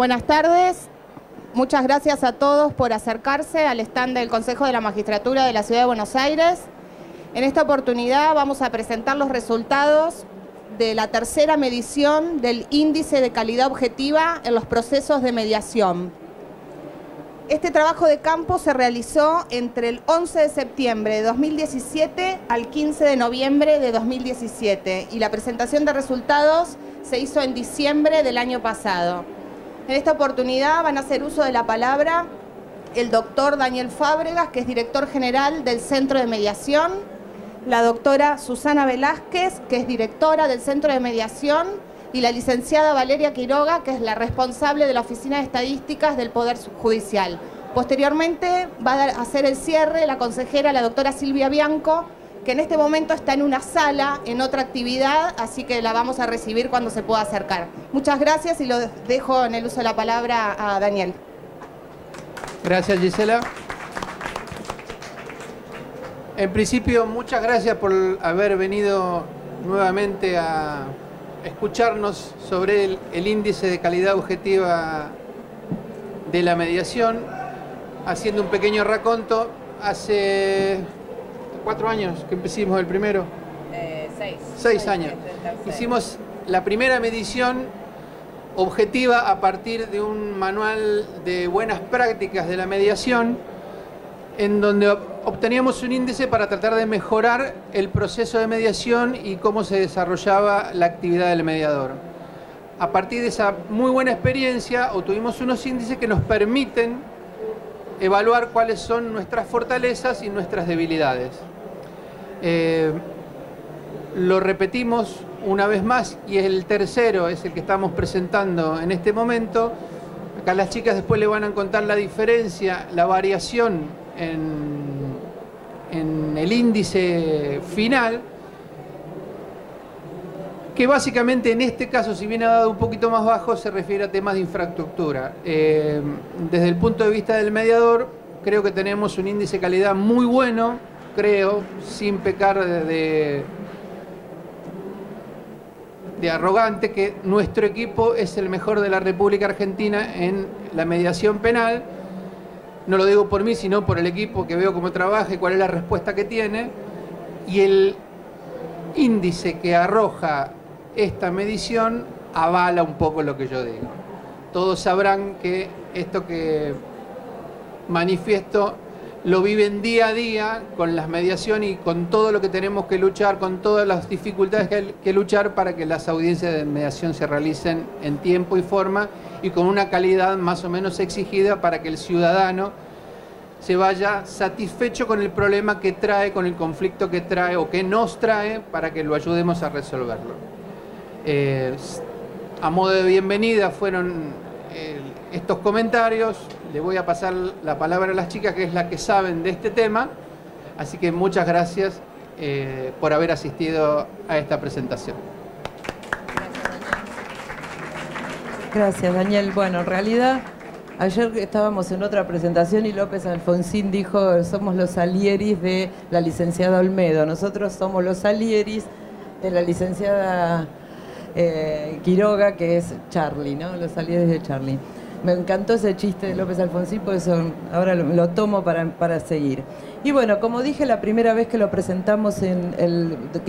Buenas tardes. Muchas gracias a todos por acercarse al stand del Consejo de la Magistratura de la Ciudad de Buenos Aires. En esta oportunidad vamos a presentar los resultados de la tercera medición del Índice de Calidad Objetiva en los procesos de mediación. Este trabajo de campo se realizó entre el 11 de septiembre de 2017 al 15 de noviembre de 2017 y la presentación de resultados se hizo en diciembre del año pasado. En esta oportunidad van a hacer uso de la palabra el doctor Daniel Fábregas, que es director general del Centro de Mediación, la doctora Susana Velázquez, que es directora del Centro de Mediación, y la licenciada Valeria Quiroga, que es la responsable de la Oficina de Estadísticas del Poder Judicial. Posteriormente va a hacer el cierre la consejera, la doctora Silvia Bianco, que en este momento está en una sala, en otra actividad, así que la vamos a recibir cuando se pueda acercar. Muchas gracias y lo dejo en el uso de la palabra a Daniel. Gracias, Gisela. En principio, muchas gracias por haber venido nuevamente a escucharnos sobre el índice de calidad objetiva de la mediación. Haciendo un pequeño raconto, hace 4 años que empezamos el primero. 6 años. Hicimos la primera medición objetiva a partir de un manual de buenas prácticas de la mediación, en donde obteníamos un índice para tratar de mejorar el proceso de mediación y cómo se desarrollaba la actividad del mediador. A partir de esa muy buena experiencia, obtuvimos unos índices que nos permiten evaluar cuáles son nuestras fortalezas y nuestras debilidades. Lo repetimos una vez más y el tercero es el que estamos presentando en este momento. Acá las chicas después le van a contar la diferencia, la variación en el índice final, que básicamente en este caso, si bien ha dado un poquito más bajo, se refiere a temas de infraestructura. Desde el punto de vista del mediador, creo que tenemos un índice de calidad muy bueno, creo, sin pecar de arrogante, que nuestro equipo es el mejor de la República Argentina en la mediación penal. No lo digo por mí, sino por el equipo, que veo cómo trabaja y cuál es la respuesta que tiene. Y el índice que arroja esta medición avala un poco lo que yo digo. Todos sabrán que esto que manifiesto lo viven día a día con las mediaciones y con todo lo que tenemos que luchar, con todas las dificultades que hay que luchar para que las audiencias de mediación se realicen en tiempo y forma y con una calidad más o menos exigida para que el ciudadano se vaya satisfecho con el problema que trae, con el conflicto que trae o que nos trae, para que lo ayudemos a resolverlo. A modo de bienvenida fueron estos comentarios. Le voy a pasar la palabra a las chicas, que es la que saben de este tema. Así que muchas gracias por haber asistido a esta presentación. Gracias, Daniel. Bueno, en realidad, ayer estábamos en otra presentación y López Alfonsín dijo: somos los Salieris de la licenciada Olmedo. Nosotros somos los Salieris de la licenciada Quiroga, que es Charlie, ¿no? Los Salieris de Charlie. Me encantó ese chiste de López Alfonsín, por eso ahora lo tomo para seguir. Y bueno, como dije la primera vez que lo presentamos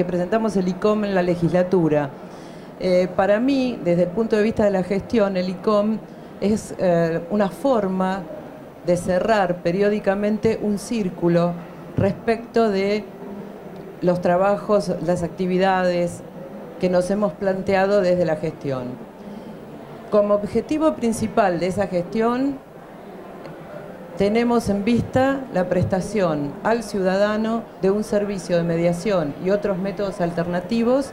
presentamos el ICOM en la legislatura, para mí, desde el punto de vista de la gestión, el ICOM es una forma de cerrar periódicamente un círculo respecto de los trabajos, las actividades que nos hemos planteado desde la gestión. Como objetivo principal de esa gestión, tenemos en vista la prestación al ciudadano de un servicio de mediación y otros métodos alternativos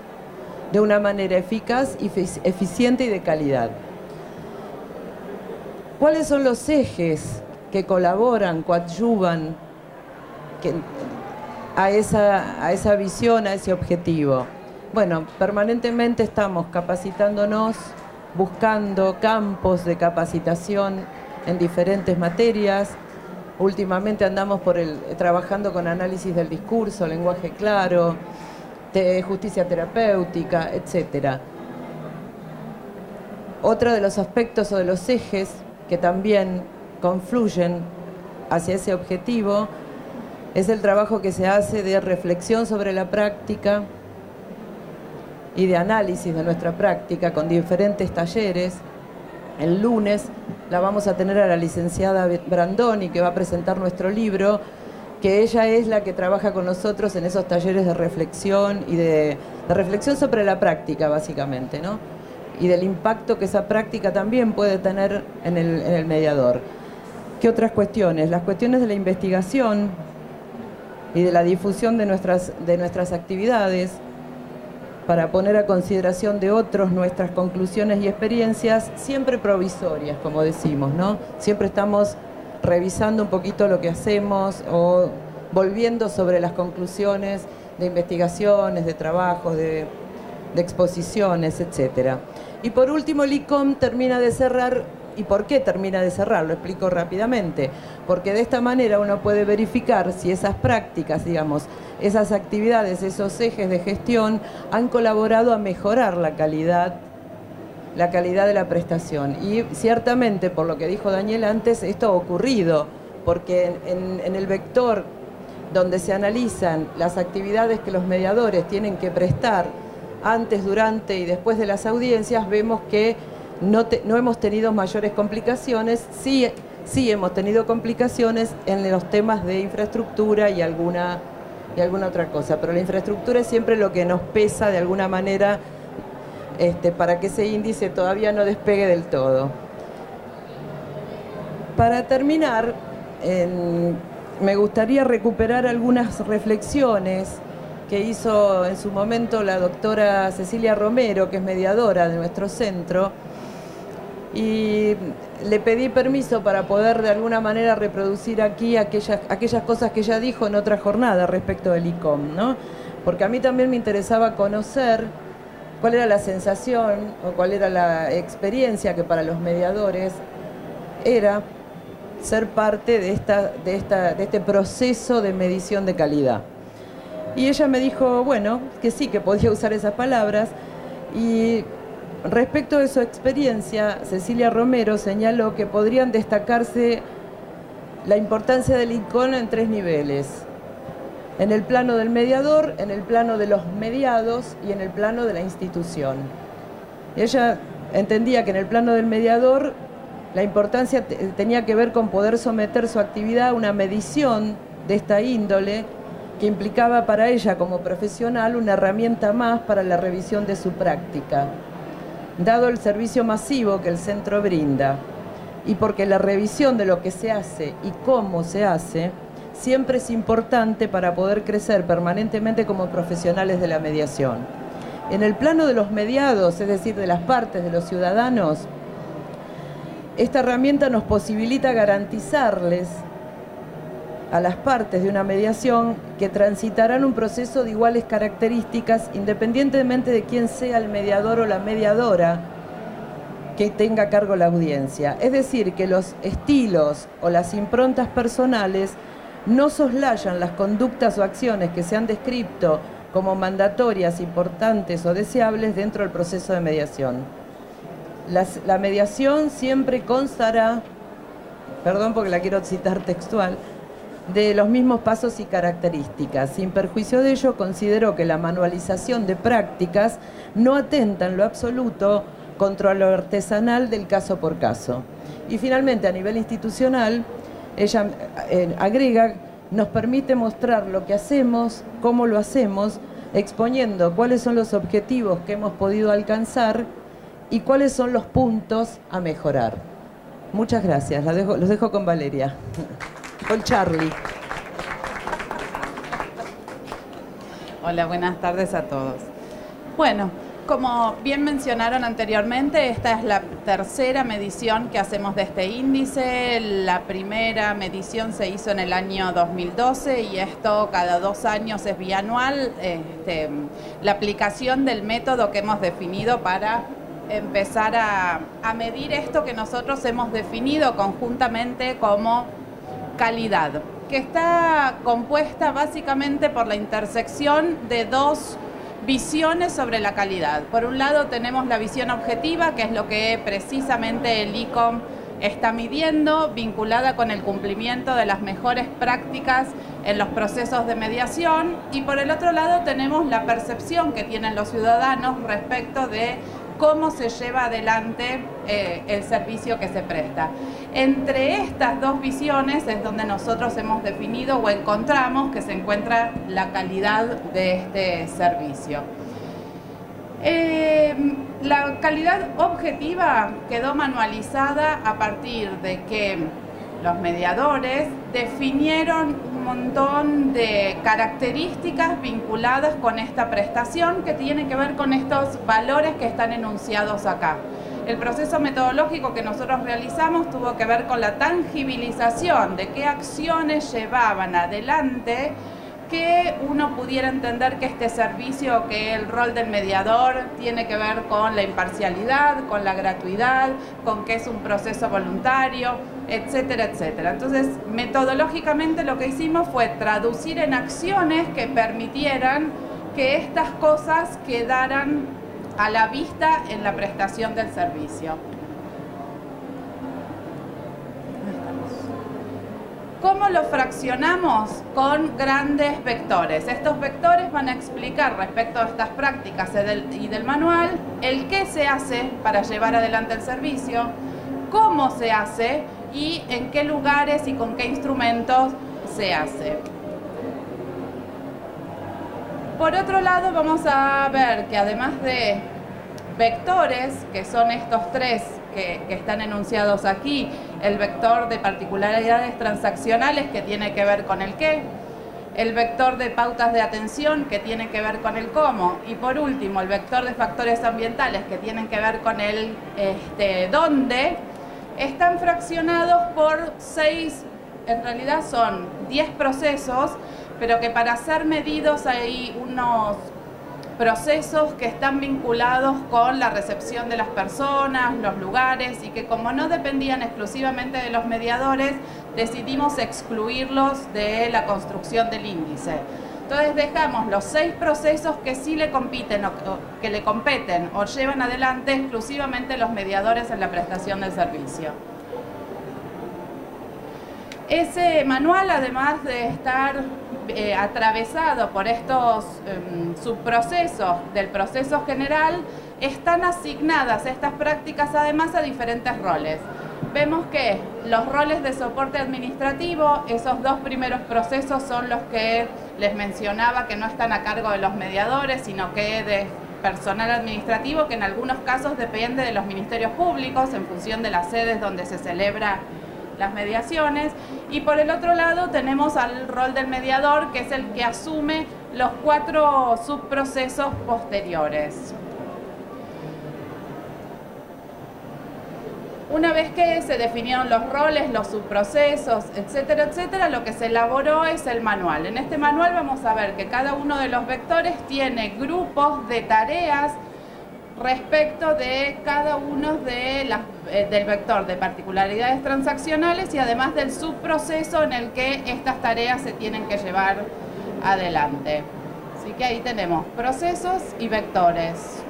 de una manera eficaz, eficiente y de calidad. ¿Cuáles son los ejes que colaboran, coadyuvan a esa visión, a ese objetivo? Bueno, permanentemente estamos capacitándonos, buscando campos de capacitación en diferentes materias. Últimamente andamos trabajando con análisis del discurso, lenguaje claro, justicia terapéutica, etc. Otro de los aspectos o de los ejes que también confluyen hacia ese objetivo es el trabajo que se hace de reflexión sobre la práctica y de análisis de nuestra práctica con diferentes talleres. El lunes la vamos a tener a la licenciada Brandoni, que va a presentar nuestro libro, que ella es la que trabaja con nosotros en esos talleres de reflexión y de reflexión sobre la práctica, básicamente, ¿no? Y del impacto que esa práctica también puede tener en el mediador. ¿Qué otras cuestiones? Las cuestiones de la investigación y de la difusión de nuestras actividades para poner a consideración de otros nuestras conclusiones y experiencias, siempre provisorias, como decimos, ¿no? Siempre estamos revisando un poquito lo que hacemos o volviendo sobre las conclusiones de investigaciones, de trabajos, de exposiciones, etcétera. Y por último, el ICOM termina de cerrar. ¿Y por qué termina de cerrar? Lo explico rápidamente. Porque de esta manera uno puede verificar si esas prácticas, digamos, esas actividades, esos ejes de gestión han colaborado a mejorar la calidad de la prestación. Y ciertamente, por lo que dijo Daniel antes, esto ha ocurrido, porque en el vector donde se analizan las actividades que los mediadores tienen que prestar antes, durante y después de las audiencias, vemos que no hemos tenido mayores complicaciones. Sí hemos tenido complicaciones en los temas de infraestructura y alguna otra cosa, pero la infraestructura es siempre lo que nos pesa de alguna manera para que ese índice todavía no despegue del todo. Para terminar, me gustaría recuperar algunas reflexiones que hizo en su momento la doctora Cecilia Romero, que es mediadora de nuestro centro, y le pedí permiso para poder de alguna manera reproducir aquí aquellas cosas que ella dijo en otra jornada respecto del ICOM, ¿no? Porque a mí también me interesaba conocer cuál era la sensación o cuál era la experiencia que para los mediadores era ser parte de este proceso de medición de calidad. Y ella me dijo, bueno, que sí, que podía usar esas palabras. Y respecto de su experiencia, Cecilia Romero señaló que podrían destacarse la importancia del ICOM en 3 niveles. En el plano del mediador, en el plano de los mediados y en el plano de la institución. Ella entendía que en el plano del mediador la importancia tenía que ver con poder someter su actividad a una medición de esta índole que implicaba para ella como profesional una herramienta más para la revisión de su práctica, dado el servicio masivo que el centro brinda, y porque la revisión de lo que se hace y cómo se hace siempre es importante para poder crecer permanentemente como profesionales de la mediación. En el plano de los mediados, es decir, de las partes de los ciudadanos, esta herramienta nos posibilita garantizarles a las partes de una mediación que transitarán un proceso de iguales características independientemente de quién sea el mediador o la mediadora que tenga a cargo la audiencia. Es decir, que los estilos o las improntas personales no soslayan las conductas o acciones que se han descrito como mandatorias, importantes o deseables dentro del proceso de mediación. La mediación siempre constará, perdón porque la quiero citar textual, de los mismos pasos y características. Sin perjuicio de ello, considero que la manualización de prácticas no atenta en lo absoluto contra lo artesanal del caso por caso. Y finalmente, a nivel institucional, ella agrega, nos permite mostrar lo que hacemos, cómo lo hacemos, exponiendo cuáles son los objetivos que hemos podido alcanzar y cuáles son los puntos a mejorar. Muchas gracias. Los dejo con Valeria. Con Charlie. Hola, buenas tardes a todos. Bueno, como bien mencionaron anteriormente, esta es la tercera medición que hacemos de este índice. La primera medición se hizo en el año 2012 y esto cada 2 años es bianual. La aplicación del método que hemos definido para empezar a medir esto que nosotros hemos definido conjuntamente como calidad, que está compuesta básicamente por la intersección de 2 visiones sobre la calidad. Por un lado tenemos la visión objetiva, que es lo que precisamente el ICOM está midiendo, vinculada con el cumplimiento de las mejores prácticas en los procesos de mediación, y por el otro lado tenemos la percepción que tienen los ciudadanos respecto de cómo se lleva adelante el servicio que se presta. Entre estas dos visiones es donde nosotros hemos definido o encontramos que se encuentra la calidad de este servicio. La calidad objetiva quedó manualizada a partir de que los mediadores definieron un montón de características vinculadas con esta prestación que tienen que ver con estos valores que están enunciados acá. El proceso metodológico que nosotros realizamos tuvo que ver con la tangibilización de qué acciones llevaban adelante que uno pudiera entender que este servicio, que el rol del mediador tiene que ver con la imparcialidad, con la gratuidad, con que es un proceso voluntario, etcétera, etcétera. Entonces, metodológicamente lo que hicimos fue traducir en acciones que permitieran que estas cosas quedaran a la vista en la prestación del servicio. ¿Cómo lo fraccionamos? Con grandes vectores. Estos vectores van a explicar respecto a estas prácticas y del manual el qué se hace para llevar adelante el servicio, cómo se hace y en qué lugares y con qué instrumentos se hace. Por otro lado, vamos a ver que además de vectores, que son estos tres que están enunciados aquí, el vector de particularidades transaccionales, que tiene que ver con el qué, el vector de pautas de atención, que tiene que ver con el cómo, y por último el vector de factores ambientales, que tienen que ver con el dónde, están fraccionados por 6, en realidad son 10 procesos, pero que para ser medidos hay unos procesos que están vinculados con la recepción de las personas, los lugares, y que como no dependían exclusivamente de los mediadores, decidimos excluirlos de la construcción del índice. Entonces dejamos los 6 procesos que sí le compiten o que le competen o llevan adelante exclusivamente los mediadores en la prestación del servicio. Ese manual, además de estar atravesado por estos subprocesos del proceso general, están asignadas estas prácticas además a diferentes roles. Vemos que los roles de soporte administrativo, esos 2 primeros procesos son los que les mencionaba, que no están a cargo de los mediadores, sino que de personal administrativo, que en algunos casos depende de los ministerios públicos en función de las sedes donde se celebra las mediaciones. Y por el otro lado tenemos al rol del mediador, que es el que asume los 4 subprocesos posteriores. Una vez que se definieron los roles, los subprocesos, etcétera, etcétera, lo que se elaboró es el manual. En este manual vamos a ver que cada uno de los vectores tiene grupos de tareas respecto de cada uno de del vector de particularidades transaccionales y además del subproceso en el que estas tareas se tienen que llevar adelante. Así que ahí tenemos procesos y vectores.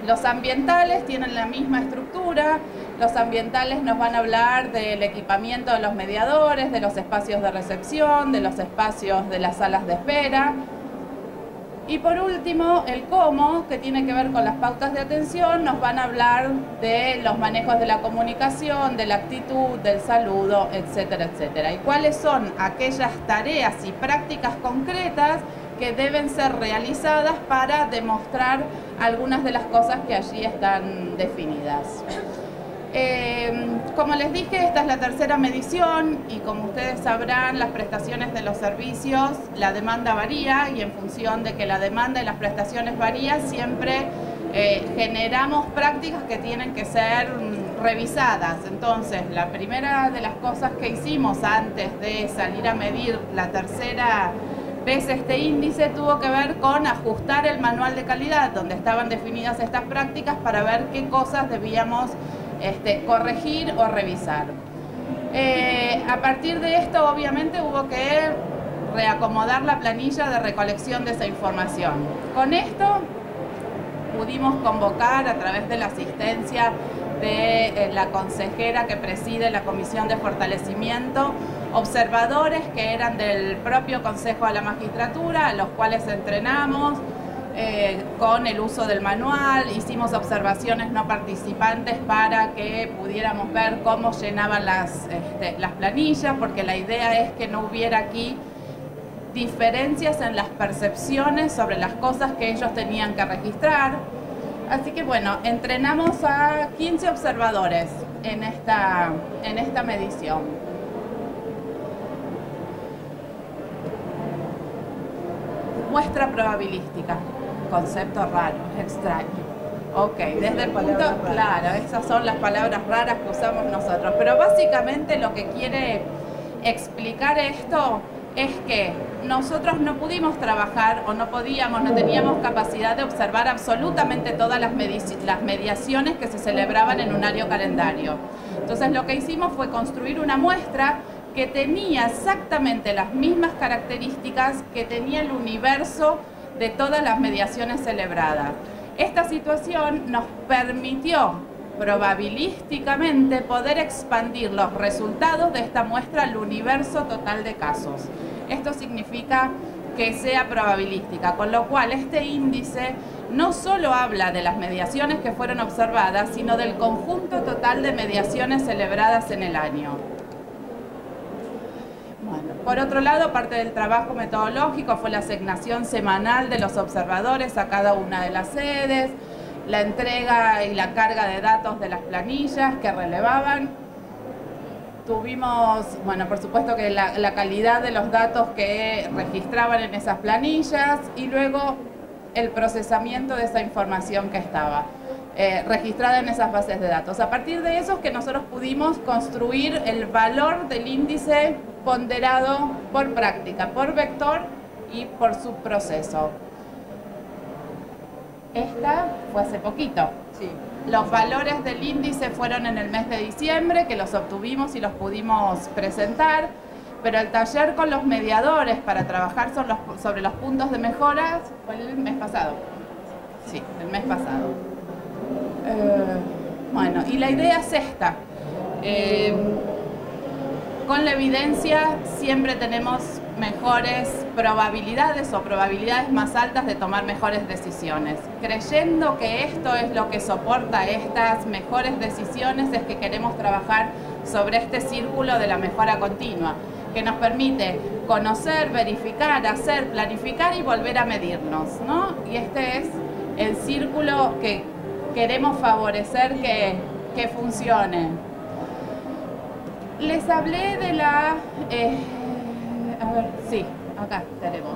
Los ambientales tienen la misma estructura. Los ambientales nos van a hablar del equipamiento de los mediadores, de los espacios de recepción, de los espacios de las salas de espera. Y por último, el cómo, que tiene que ver con las pautas de atención, nos van a hablar de los manejos de la comunicación, de la actitud, del saludo, etcétera, etcétera. Y cuáles son aquellas tareas y prácticas concretas que deben ser realizadas para demostrar algunas de las cosas que allí están definidas. Como les dije, esta es la tercera medición y como ustedes sabrán, las prestaciones de los servicios, la demanda varía y en función de que la demanda y las prestaciones varían, siempre generamos prácticas que tienen que ser revisadas. Entonces, la primera de las cosas que hicimos antes de salir a medir la tercera vez este índice tuvo que ver con ajustar el manual de calidad, donde estaban definidas estas prácticas para ver qué cosas debíamos corregir o revisar. A partir de esto, obviamente, hubo que reacomodar la planilla de recolección de esa información. Con esto pudimos convocar a través de la asistencia de la consejera que preside la Comisión de Fortalecimiento, observadores que eran del propio Consejo de la Magistratura, a los cuales entrenamos con el uso del manual, hicimos observaciones no participantes para que pudiéramos ver cómo llenaban las planillas, porque la idea es que no hubiera aquí diferencias en las percepciones sobre las cosas que ellos tenían que registrar. Así que bueno, entrenamos a 15 observadores en esta medición. Muestra probabilística, concepto raro, extraño. Ok, desde el punto, claro, esas son las palabras raras que usamos nosotros, pero básicamente lo que quiere explicar esto es que nosotros no pudimos trabajar o no teníamos capacidad de observar absolutamente todas las mediaciones que se celebraban en un año calendario. Entonces lo que hicimos fue construir una muestra que tenía exactamente las mismas características que tenía el universo de todas las mediaciones celebradas. Esta situación nos permitió probabilísticamente poder expandir los resultados de esta muestra al universo total de casos. Esto significa que sea probabilística, con lo cual este índice no solo habla de las mediaciones que fueron observadas, sino del conjunto total de mediaciones celebradas en el año. Bueno, por otro lado, parte del trabajo metodológico fue la asignación semanal de los observadores a cada una de las sedes, la entrega y la carga de datos de las planillas que relevaban. Tuvimos, bueno, por supuesto que la calidad de los datos que registraban en esas planillas y luego el procesamiento de esa información que estaba registrada en esas bases de datos. A partir de eso es que nosotros pudimos construir el valor del índice ponderado por práctica, por vector y por subproceso. Esta fue hace poquito. Sí. Los valores del índice fueron en el mes de diciembre, que los obtuvimos y los pudimos presentar, pero el taller con los mediadores para trabajar sobre los puntos de mejoras fue el mes pasado. Sí, el mes pasado. Bueno, y la idea es esta. Con la evidencia siempre tenemos mejores probabilidades o probabilidades más altas de tomar mejores decisiones. Creyendo que esto es lo que soporta estas mejores decisiones, es que queremos trabajar sobre este círculo de la mejora continua, que nos permite conocer, verificar, hacer, planificar y volver a medirnos, ¿no? Y este es el círculo que queremos favorecer que funcione. Les hablé de la... acá tenemos.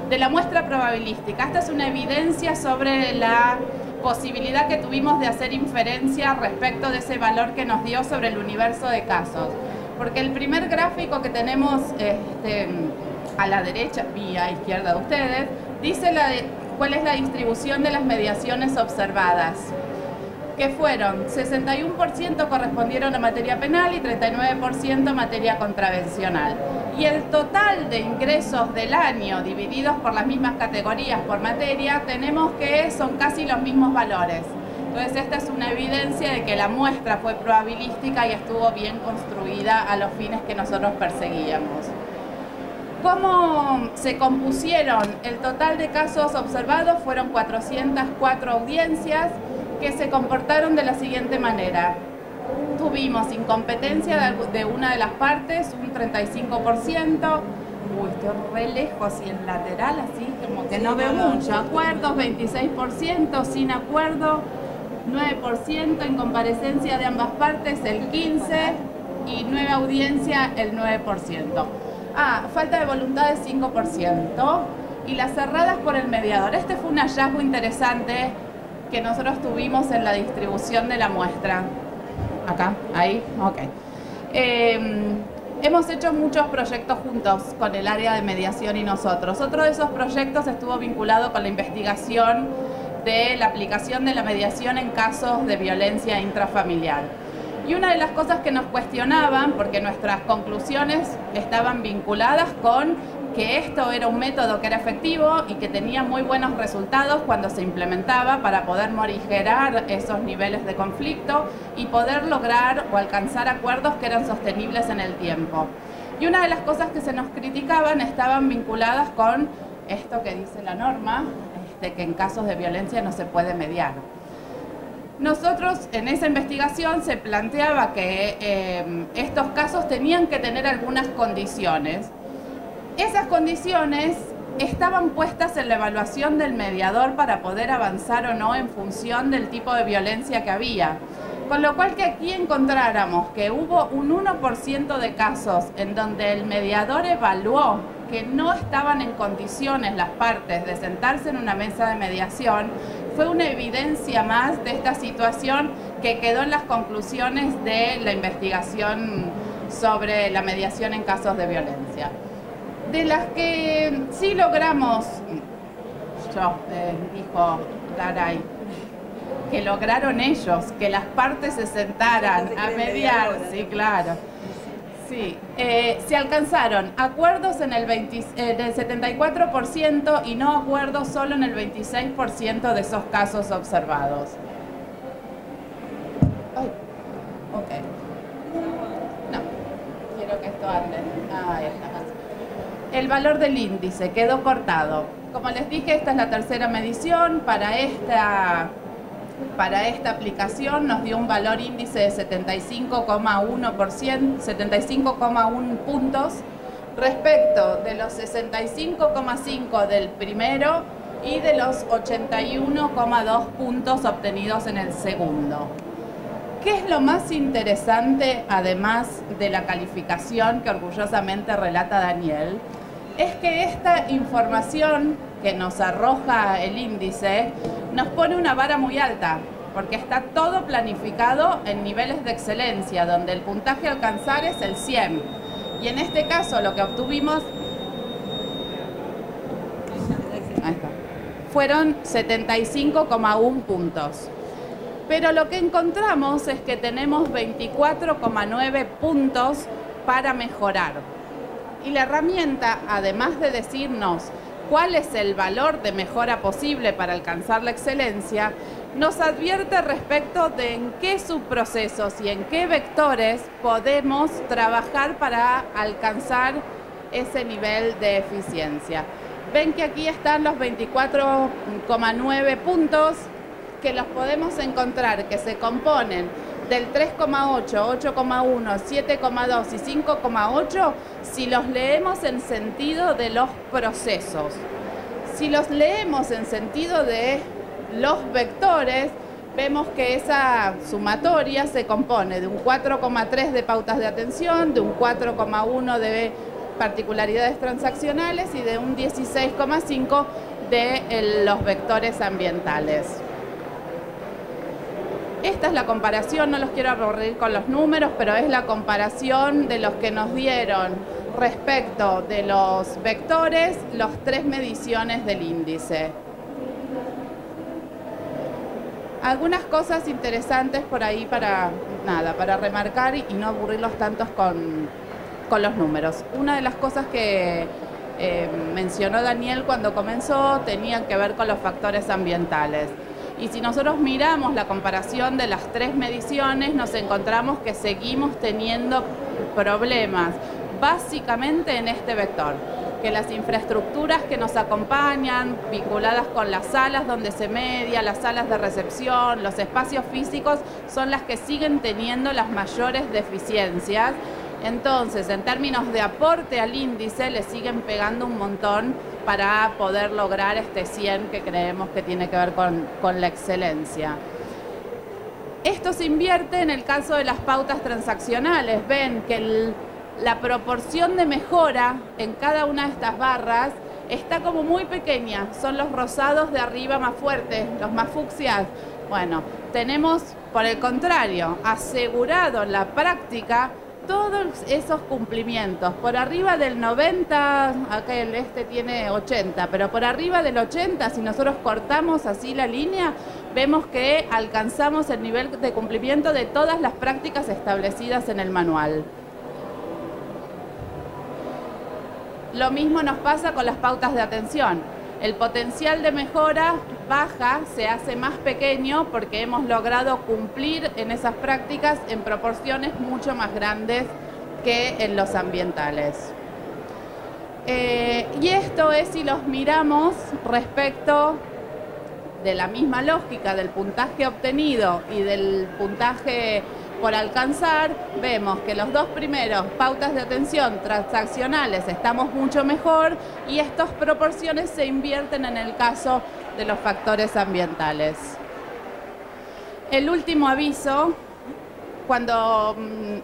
De la muestra probabilística. Esta es una evidencia sobre la posibilidad que tuvimos de hacer inferencia respecto de ese valor que nos dio sobre el universo de casos. Porque el primer gráfico que tenemos a la derecha y a izquierda de ustedes, dice cuál es la distribución de las mediaciones observadas, que fueron 61% correspondieron a materia penal y 39% a materia contravencional. Y el total de ingresos del año divididos por las mismas categorías por materia, tenemos que son casi los mismos valores. Entonces esta es una evidencia de que la muestra fue probabilística y estuvo bien construida a los fines que nosotros perseguíamos. ¿Cómo se compusieron? El total de casos observados fueron 404 audiencias que se comportaron de la siguiente manera. Tuvimos incompetencia de una de las partes, un 35%. Uy, estoy re lejos y en lateral, así como que no veo mucho. Acuerdos, 26%, sin acuerdo, 9%, en comparecencia de ambas partes, el 15%, y nueva audiencia, el 9%. Falta de voluntad de 5%, y las cerradas por el mediador. Este fue un hallazgo interesante que nosotros tuvimos en la distribución de la muestra. Acá, ahí, ok. Hemos hecho muchos proyectos juntos con el área de mediación y nosotros. Otro de esos proyectos estuvo vinculado con la investigación de la aplicación de la mediación en casos de violencia intrafamiliar. Y una de las cosas que nos cuestionaban, porque nuestras conclusiones estaban vinculadas con que esto era un método que era efectivo y que tenía muy buenos resultados cuando se implementaba para poder morigerar esos niveles de conflicto y poder lograr o alcanzar acuerdos que eran sostenibles en el tiempo. Y una de las cosas que se nos criticaban estaban vinculadas con esto que dice la norma, que en casos de violencia no se puede mediar. Nosotros en esa investigación se planteaba que estos casos tenían que tener algunas condiciones. Esas condiciones estaban puestas en la evaluación del mediador para poder avanzar o no en función del tipo de violencia que había. Con lo cual que aquí encontráramos que hubo un 1% de casos en donde el mediador evaluó que no estaban en condiciones las partes de sentarse en una mesa de mediación, fue una evidencia más de esta situación que quedó en las conclusiones de la investigación sobre la mediación en casos de violencia. De las que sí logramos, dijo Garay, que lograron ellos, que las partes se sentaran a mediar, sí, claro. Sí, se alcanzaron acuerdos en el 74% y no acuerdos solo en el 26% de esos casos observados. Ay, ok. No, quiero que esto ande. Ahí está. El valor del índice quedó cortado. Como les dije, esta es la tercera medición. Para esta aplicación nos dio un valor índice de 75,1%, 75,1 puntos respecto de los 65,5 del primero y de los 81,2 puntos obtenidos en el segundo. ¿Qué es lo más interesante, además de la calificación que orgullosamente relata Daniel? Es que esta información que nos arroja el índice nos pone una vara muy alta, porque está todo planificado en niveles de excelencia, donde el puntaje a alcanzar es el 100. Y en este caso lo que obtuvimos fueron 75,1 puntos. Pero lo que encontramos es que tenemos 24,9 puntos para mejorar. Y la herramienta, además de decirnos cuál es el valor de mejora posible para alcanzar la excelencia, nos advierte respecto de en qué subprocesos y en qué vectores podemos trabajar para alcanzar ese nivel de eficiencia. Ven que aquí están los 24,9 puntos que los podemos encontrar, que se componen del 3,8, 8,1, 7,2 y 5,8 si los leemos en sentido de los procesos. Si los leemos en sentido de los vectores, vemos que esa sumatoria se compone de un 4,3 de pautas de atención, de un 4,1 de particularidades transaccionales y de un 16,5 de los vectores ambientales. Esta es la comparación, no los quiero aburrir con los números, pero es la comparación de los que nos dieron respecto de los vectores, las 3 mediciones del índice. Algunas cosas interesantes por ahí para remarcar y no aburrirlos tantos con los números. Una de las cosas que mencionó Daniel cuando comenzó tenían que ver con los factores ambientales. Y si nosotros miramos la comparación de las 3 mediciones, nos encontramos que seguimos teniendo problemas, básicamente en este vector, que las infraestructuras que nos acompañan, vinculadas con las salas donde se media, las salas de recepción, los espacios físicos, son las que siguen teniendo las mayores deficiencias. Entonces, en términos de aporte al índice, le siguen pegando un montón para poder lograr este 100 que creemos que tiene que ver con la excelencia. Esto se invierte en el caso de las pautas transaccionales. Ven que la proporción de mejora en cada una de estas barras está como muy pequeña. Son los rosados de arriba más fuertes, los más fucsias. Bueno, tenemos, por el contrario, asegurado en la práctica todos esos cumplimientos. Por arriba del 90, acá este tiene 80, pero por arriba del 80, si nosotros cortamos así la línea, vemos que alcanzamos el nivel de cumplimiento de todas las prácticas establecidas en el manual. Lo mismo nos pasa con las pautas de atención. El potencial de mejora baja, se hace más pequeño porque hemos logrado cumplir en esas prácticas en proporciones mucho más grandes que en los ambientales. Y esto es si los miramos respecto de la misma lógica del puntaje obtenido y del puntaje por alcanzar, vemos que los dos primeros, pautas de atención transaccionales, estamos mucho mejor y estas proporciones se invierten en el caso de los factores ambientales. El último aviso, cuando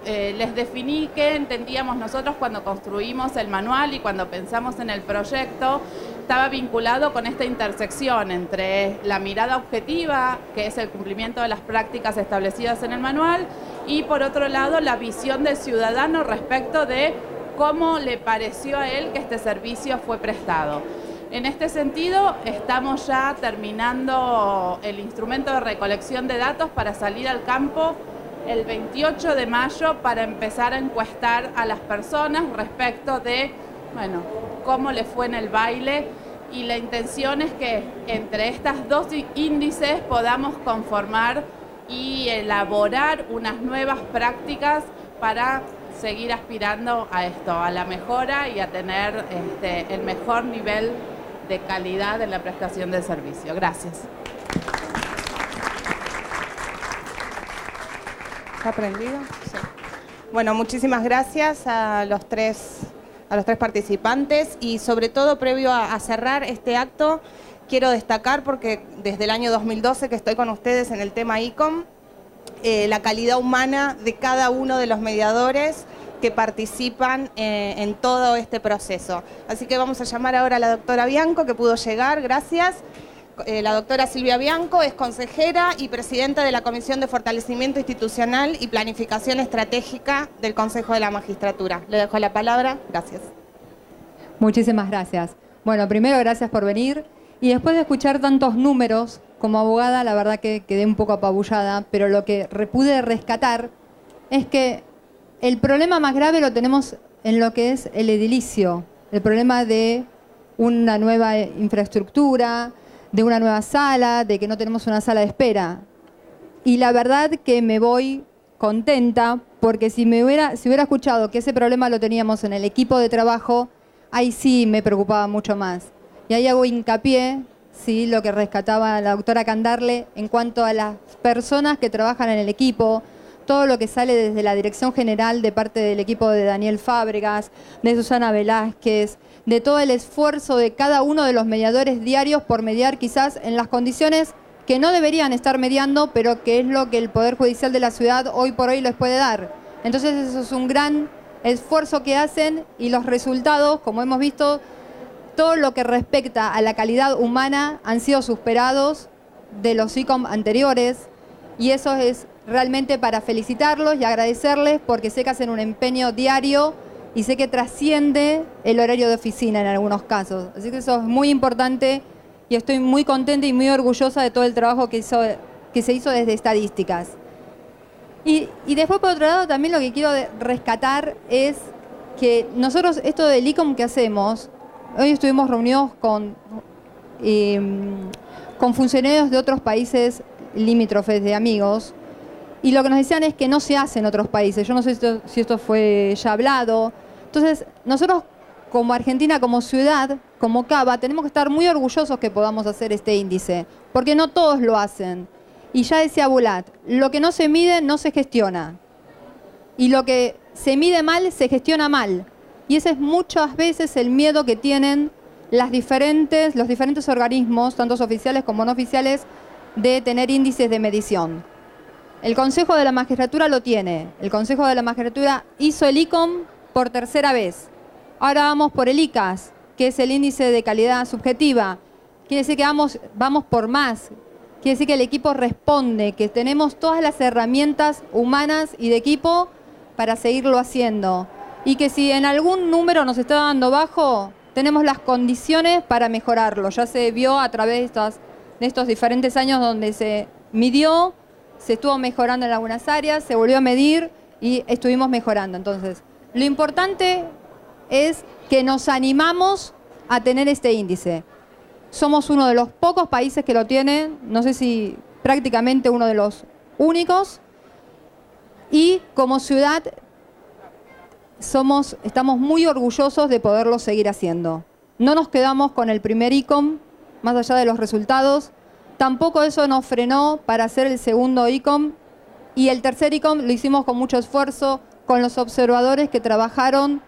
les definí qué entendíamos nosotros cuando construimos el manual y cuando pensamos en el proyecto, estaba vinculado con esta intersección entre la mirada objetiva, que es el cumplimiento de las prácticas establecidas en el manual, y por otro lado la visión del ciudadano respecto de cómo le pareció a él que este servicio fue prestado. En este sentido, estamos ya terminando el instrumento de recolección de datos para salir al campo el 28 de mayo para empezar a encuestar a las personas respecto de, bueno, cómo le fue en el baile, y la intención es que entre estas dos índices podamos conformar y elaborar unas nuevas prácticas para seguir aspirando a esto, a la mejora y a tener el mejor nivel de calidad en la prestación del servicio. Gracias. ¿Está prendido? Sí. Bueno, muchísimas gracias a los tres participantes y sobre todo previo a cerrar este acto quiero destacar, porque desde el año 2012 que estoy con ustedes en el tema ICOM, la calidad humana de cada uno de los mediadores que participan en todo este proceso. Así que vamos a llamar ahora a la doctora Bianco, que pudo llegar, gracias. La doctora Silvia Bianco es consejera y presidenta de la Comisión de Fortalecimiento Institucional y Planificación Estratégica del Consejo de la Magistratura. Le dejo la palabra. Gracias. Muchísimas gracias. Bueno, primero gracias por venir, y después de escuchar tantos números, como abogada la verdad que quedé un poco apabullada, pero lo que pude rescatar es que el problema más grave lo tenemos en lo que es el edilicio, el problema de una nueva infraestructura, de una nueva sala, de que no tenemos una sala de espera. Y la verdad que me voy contenta, porque si hubiera escuchado que ese problema lo teníamos en el equipo de trabajo, ahí sí me preocupaba mucho más. Y ahí hago hincapié, sí, lo que rescataba la doctora Candarle en cuanto a las personas que trabajan en el equipo, todo lo que sale desde la dirección general de parte del equipo de Daniel Fábregas, de Susana Velázquez, de todo el esfuerzo de cada uno de los mediadores diarios por mediar quizás en las condiciones que no deberían estar mediando, pero que es lo que el Poder Judicial de la ciudad hoy por hoy les puede dar. Entonces eso es un gran esfuerzo que hacen, y los resultados, como hemos visto, todo lo que respecta a la calidad humana han sido superados de los ICOM anteriores, y eso es realmente para felicitarlos y agradecerles, porque sé que hacen un empeño diario y sé que trasciende el horario de oficina en algunos casos. Así que eso es muy importante y estoy muy contenta y muy orgullosa de todo el trabajo que se hizo desde estadísticas. Y después, por otro lado, también lo que quiero rescatar es que nosotros, esto del ICOM que hacemos, hoy estuvimos reunidos con funcionarios de otros países limítrofes de amigos, y lo que nos decían es que no se hace en otros países. Yo no sé si esto fue ya hablado. Entonces, nosotros como Argentina, como ciudad, como Cava, tenemos que estar muy orgullosos que podamos hacer este índice, porque no todos lo hacen. Y ya decía Bulat, lo que no se mide no se gestiona. Y lo que se mide mal, se gestiona mal. Y ese es muchas veces el miedo que tienen los diferentes organismos, tanto oficiales como no oficiales, de tener índices de medición. El Consejo de la Magistratura lo tiene. El Consejo de la Magistratura hizo el ICOM por tercera vez. Ahora vamos por el ICAS, que es el índice de calidad subjetiva. Quiere decir que vamos por más. Quiere decir que el equipo responde, que tenemos todas las herramientas humanas y de equipo para seguirlo haciendo. Y que si en algún número nos está dando bajo, tenemos las condiciones para mejorarlo. Ya se vio a través de estos diferentes años donde se midió, se estuvo mejorando en algunas áreas, se volvió a medir y estuvimos mejorando. Entonces, lo importante es que nos animamos a tener este índice. Somos uno de los pocos países que lo tienen, no sé si prácticamente uno de los únicos, y como ciudad estamos muy orgullosos de poderlo seguir haciendo. No nos quedamos con el primer ICOM, más allá de los resultados, tampoco eso nos frenó para hacer el segundo ICOM, y el tercer ICOM lo hicimos con mucho esfuerzo, con los observadores que trabajaron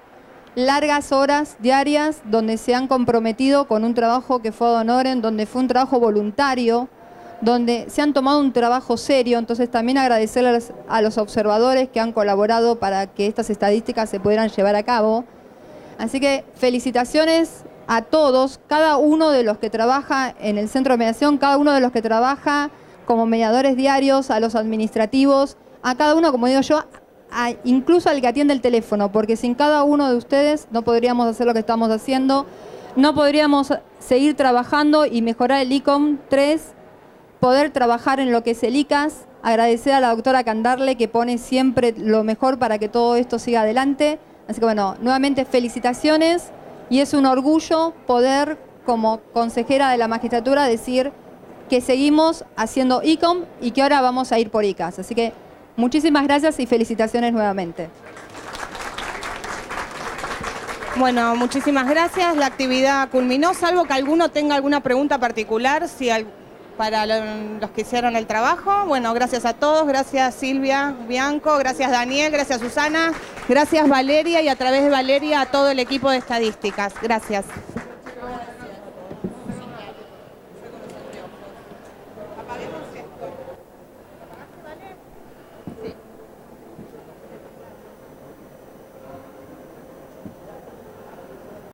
largas horas diarias, donde se han comprometido con un trabajo que fue ad honorem, donde fue un trabajo voluntario, donde se han tomado un trabajo serio. Entonces también agradecerles a los observadores que han colaborado para que estas estadísticas se pudieran llevar a cabo. Así que felicitaciones a todos, cada uno de los que trabaja en el centro de mediación, cada uno de los que trabaja como mediadores diarios, a los administrativos, a cada uno, como digo yo, incluso al que atiende el teléfono, porque sin cada uno de ustedes no podríamos hacer lo que estamos haciendo, no podríamos seguir trabajando y mejorar el ICOM 3, poder trabajar en lo que es el ICAS, agradecer a la doctora Candarle que pone siempre lo mejor para que todo esto siga adelante. Así que bueno, nuevamente felicitaciones y es un orgullo poder, como consejera de la magistratura, decir que seguimos haciendo ICOM y que ahora vamos a ir por ICAS. Así que muchísimas gracias y felicitaciones nuevamente. Bueno, muchísimas gracias. La actividad culminó, salvo que alguno tenga alguna pregunta particular para los que hicieron el trabajo. Bueno, gracias a todos. Gracias Silvia Bianco, gracias Daniel, gracias Susana, gracias Valeria y a través de Valeria a todo el equipo de estadísticas. Gracias.